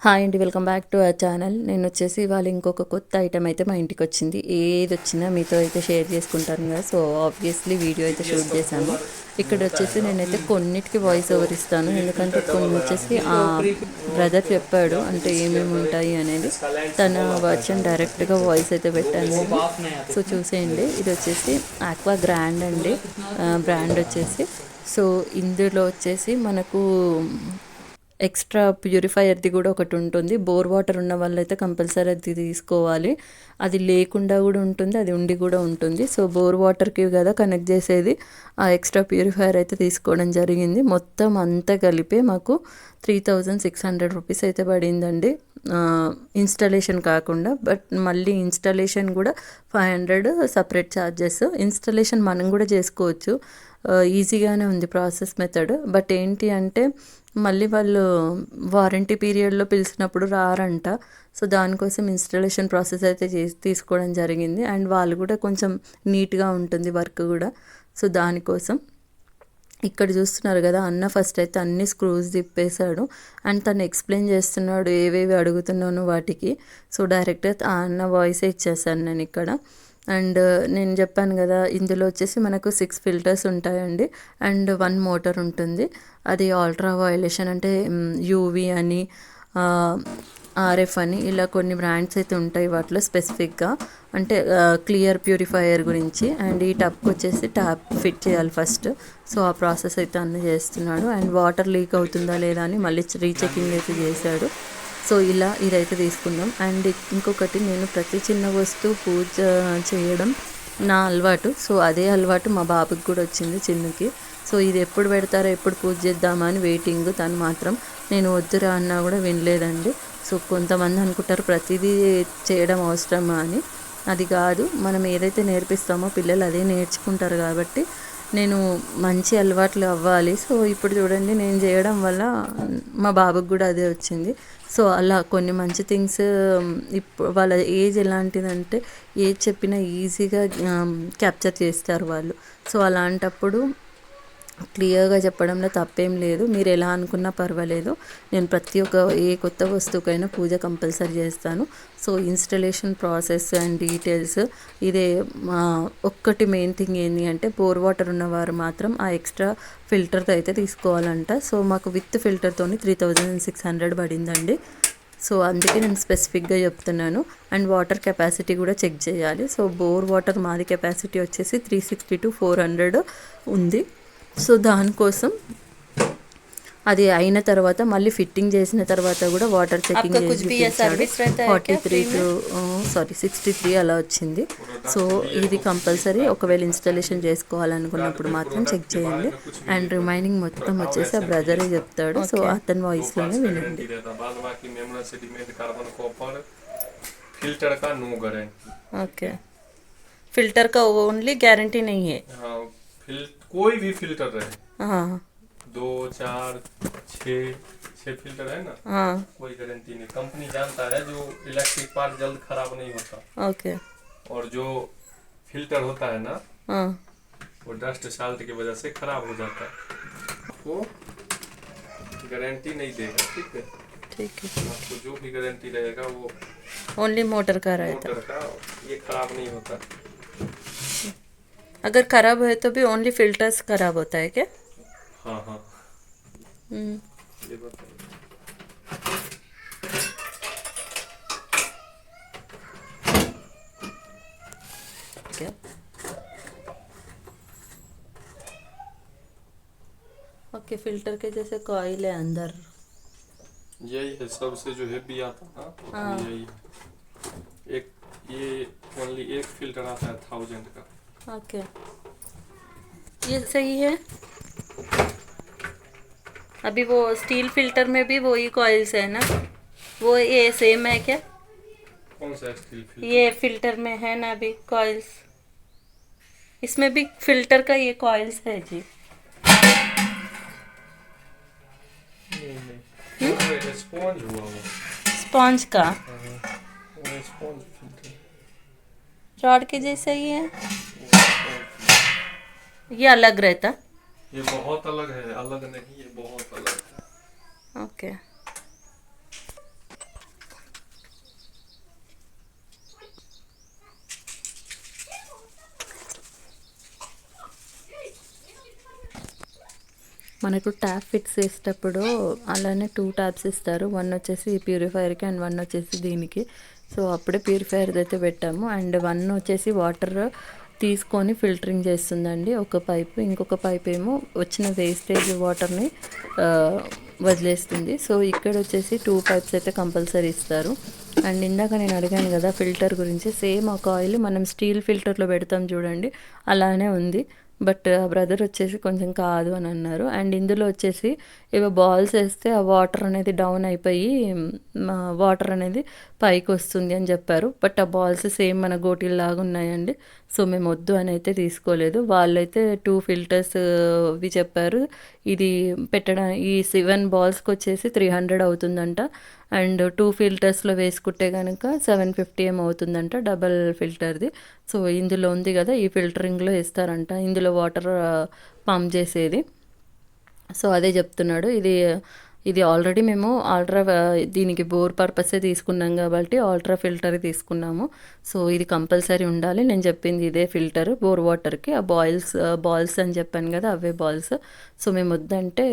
Hi అండి, welcome back to our channel. నేను వచ్చేసి ఇవాళ ఇంకొక కొత్త ఐటెం అయితే మా ఇంటికి వచ్చింది. ఏది వచ్చినా మీతో అయితే షేర్ చేసుకుంటాను కదా, సో ఆబ్వియస్లీ వీడియో అయితే షూట్ చేశాను. ఇక్కడ వచ్చేసి నేనైతే కొన్నిటికి వాయిస్ ఓవర్ ఇస్తాను, ఎందుకంటే కొన్ని వచ్చేసి ఆ బ్రదర్ చెప్పాడు అంటే ఏమేమి ఉంటాయి అనేది. తన వర్షన్ డైరెక్ట్గా వాయిస్ అయితే పెట్టాను. సో చూసేయండి, ఇది వచ్చేసి ఆక్వా గ్రాండ్ అండి, బ్రాండ్ వచ్చేసి. సో ఇందులో వచ్చేసి మనకు ఎక్స్ట్రా ప్యూరిఫైయర్ది కూడా ఒకటి ఉంటుంది. బోర్ వాటర్ ఉన్న వాళ్ళైతే కంపల్సరీ అది తీసుకోవాలి. అది లేకుండా కూడా ఉంటుంది, అది ఉండి కూడా ఉంటుంది. సో బోర్ వాటర్కి కదా కనెక్ట్ చేసేది, ఆ ఎక్స్ట్రా ప్యూరిఫైయర్ అయితే తీసుకోవడం జరిగింది. మొత్తం అంతా కలిపి మాకు 3600 రూపీస్ అయితే పడిందండి, ఇన్స్టాలేషన్ కాకుండా. బట్ మళ్ళీ ఇన్స్టాలేషన్ కూడా 500 సపరేట్ ఛార్జెస్. ఇన్స్టాలేషన్ మనం కూడా చేసుకోవచ్చు, ఈజీగానే ఉంది ప్రాసెస్ మెథడ్. బట్ ఏంటి అంటే మళ్ళీ వాళ్ళు వారంటీ పీరియడ్లో పిలిచినప్పుడు రారంట. సో దానికోసం ఇన్స్టాలేషన్ ప్రాసెస్ అయితే తీసుకోవడం జరిగింది. అండ్ వాళ్ళు కూడా కొంచెం నీట్గా ఉంటుంది వర్క్ కూడా. సో దానికోసం ఇక్కడ చూస్తున్నారు కదా, అన్న ఫస్ట్ అయితే అన్ని స్క్రూస్ తిప్పేశాడు అండ్ తను ఎక్స్ప్లెయిన్ చేస్తున్నాడు ఏవేవి అడుగుతున్నాను వాటికి. సో డైరెక్ట్గా ఆ అన్న వాయిసే ఇచ్చేసాను నేను ఇక్కడ. అండ్ నేను చెప్పాను కదా, ఇందులో వచ్చేసి మనకు 6 ఫిల్టర్స్ ఉంటాయండి అండ్ 1 మోటార్ ఉంటుంది. అది అల్ట్రా వయలేషన్ అంటే యూవి అని, ఆర్ఎఫ్ అని, ఇలా కొన్ని బ్రాండ్స్ అయితే ఉంటాయి వాటిలో స్పెసిఫిక్గా, అంటే క్లియర్ ప్యూరిఫైయర్ గురించి. అండ్ ఈ టబ్కి వచ్చేసి ట్యాప్ ఫిట్ చేయాలి ఫస్ట్. సో ఆ ప్రాసెస్ అయితే అన్నీ చేస్తున్నాడు. అండ్ వాటర్ లీక్ అవుతుందా లేదా అని మళ్ళీ రీచెకింగ్ అయితే చేశాడు. సో ఇలా ఇదైతే తీసుకుందాం. అండ్ ఇంకొకటి, నేను ప్రతి చిన్న వస్తువు పూజ చేయడం నా అలవాటు. సో అదే అలవాటు మా బాబుకి కూడా వచ్చింది, చిన్నకి. సో ఇది ఎప్పుడు పెడతారో ఎప్పుడు పూజ చేద్దామా అని వెయిటింగ్. తను మాత్రం నేను వద్దురా అన్నా కూడా వినలేదండి. సో కొంతమంది అనుకుంటారు ప్రతిదీ చేయడం అవసరమా అని. అది కాదు, మనం ఏదైతే నేర్పిస్తామో పిల్లలు అదే నేర్చుకుంటారు. కాబట్టి నేను మంచి అలవాట్లు అవ్వాలి. సో ఇప్పుడు చూడండి, నేను చేయడం వల్ల మా బాబుకి కూడా అదే వచ్చింది. సో అలా కొన్ని మంచి థింగ్స్, ఇప్పుడు వాళ్ళ ఏజ్ ఎలాంటిదంటే ఏది చెప్పినా ఈజీగా క్యాప్చర్ చేస్తారు వాళ్ళు. సో అలాంటప్పుడు క్లియర్గా చెప్పడంలో తప్పేం లేదు. మీరు ఎలా అనుకున్నా పర్వాలేదు. నేను ప్రతి ఒక్క ఏ కొత్త వస్తువుకైనా పూజ కంపల్సరీ చేస్తాను. So installation process and details ఇదే. ఒక్కటి మెయిన్ థింగ్ ఏంటి అంటే, బోర్ వాటర్ ఉన్నవారు మాత్రం ఆ ఎక్స్ట్రా ఫిల్టర్తో అయితే తీసుకోవాలంట. సో మాకు విత్ ఫిల్టర్తోని 3600 పడిందండి. సో అందుకే నేను స్పెసిఫిక్గా చెప్తున్నాను. అండ్ వాటర్ కెపాసిటీ కూడా చెక్ చేయాలి. సో బోర్ వాటర్ మాది కెపాసిటీ వచ్చేసి 360 to 400 ఉంది. సో దానికోసం అది అయిన తర్వాత మళ్ళీ ఫిట్టింగ్ చేసిన తర్వాత కూడా వాటర్ చెకింగ్ చేసి 43 to 63 అలా వచ్చింది. సో ఇది కంపల్సరీ ఒకవేళ ఇన్స్టాలేషన్ చేసుకోవాలనుకున్నప్పుడు మాత్రం చెక్ చేయండి. అండ్ రిమైనింగ్ మొత్తం వచ్చేసి ఆ బ్రదరే చెప్తాడు. సో అతని వాయిస్లోనే వినండి. ఓకే, फिल्टर का ओनली गारंटी नहीं है। कोई भी फिल्टर रहे, हाँ 2 4 6 फिल्टर है ना, हाँ कोई गारंटी नहीं। कंपनी जानता है जो इलेक्ट्रिक पार्ट जल्द खराब नहीं होता। ओके। और जो फिल्टर होता है ना, हाँ वो डस्ट साल्ट की वजह से खराब हो जाता है, वो गारंटी नहीं देगा। ठीक है, ठीक है। आपको जो भी गारंटी रहेगा वो ओनली मोटर का रहेगा। मोटर का ये खराब नहीं होता। अगर खराब है तो भी ओनली फिल्टर्स खराब होता है क्या? हाँ हाँ, ये बताइए। क्या? ओके, फिल्टर के जैसे कॉइल है अंदर, यही है सबसे जो हेवी आता है ना, हाँ। यही है। एक ये ओनली एक फिल्टर आता है 1000 का। ओके, ये सही है। अभी वो स्टील फिल्टर में भी वही कॉइल्स है ना, वो ये सेम है क्या? कौन सा स्टील फिल्टर? ये फिल्टर में है ना अभी कॉइल्स, इसमें भी फिल्टर का ये कॉइल्स है जी। नहीं, स्पॉन्ज हुआ वो, स्पॉन्ज का वो स्पॉन्ज फिल्टर रॉड के जैसा ही है, ये अलग रहता। ये बहुत अलग है, अलग नहीं, ये बहुत अलग है। ओके, మనకు ట్యాప్ ఫిక్స్ చేసేటప్పుడు అలానే 2 ట్యాప్స్ ఇస్తారు. 1 వచ్చేసి ప్యూరిఫైయర్కి అండ్ 1 వచ్చేసి దీనికి. సో అప్పుడే ప్యూరిఫైయర్ది అయితే పెట్టాము. అండ్ 1 వచ్చేసి వాటర్ తీసుకొని ఫిల్టరింగ్ చేస్తుందండి ఒక పైపు, ఇంకొక పైప్ ఏమో వచ్చిన వేస్టేజ్ వాటర్ని వదిలేస్తుంది. సో ఇక్కడ వచ్చేసి 2 పైప్స్ అయితే కంపల్సరీ ఇస్తారు. అండ్ ఇందాక నేను అడిగాను కదా ఫిల్టర్ గురించి, సేమ్ ఒక ఆయిల్ మనం స్టీల్ ఫిల్టర్లో పెడతాం చూడండి, అలానే ఉంది. బట్ ఆ బ్రదర్ వచ్చేసి కొంచెం కాదు అని అన్నారు. అండ్ ఇందులో వచ్చేసి ఏవో బాల్స్ వేస్తే ఆ వాటర్ అనేది డౌన్ అయిపోయి వాటర్ అనేది పైకి వస్తుంది అని చెప్పారు. బట్ ఆ బాల్స్ సేమ్ మన గోటీల్లాగా ఉన్నాయండి. సో మేము వద్దు అని అయితే తీసుకోలేదు. వాళ్ళైతే 2 ఫిల్టర్స్ ఇవి చెప్పారు. ఇది పెట్టడానికి ఈ 7 బాల్స్కి వచ్చేసి 300 అవుతుందంట. అండ్ 2 ఫిల్టర్స్లో వేసుకుంటే కనుక 750 ఏం అవుతుందంట డబల్ ఫిల్టర్ది. సో ఇందులో ఉంది కదా ఈ ఫిల్టరింగ్లో వేస్తారంట, ఇందులో వాటర్ పంప్ చేసేది. సో అదే చెప్తున్నాడు. ఇది ఆల్రెడీ మేము దీనికి బోర్ పర్పసే తీసుకున్నాం కాబట్టి ఆల్ట్రా ఫిల్టర్ తీసుకున్నాము. సో ఇది కంపల్సరీ ఉండాలి. నేను చెప్పింది ఇదే ఫిల్టర్ బోర్ వాటర్కి. ఆ బాల్స్ అని చెప్పాను కదా అవే బాల్స్. సో మేము వద్దంటే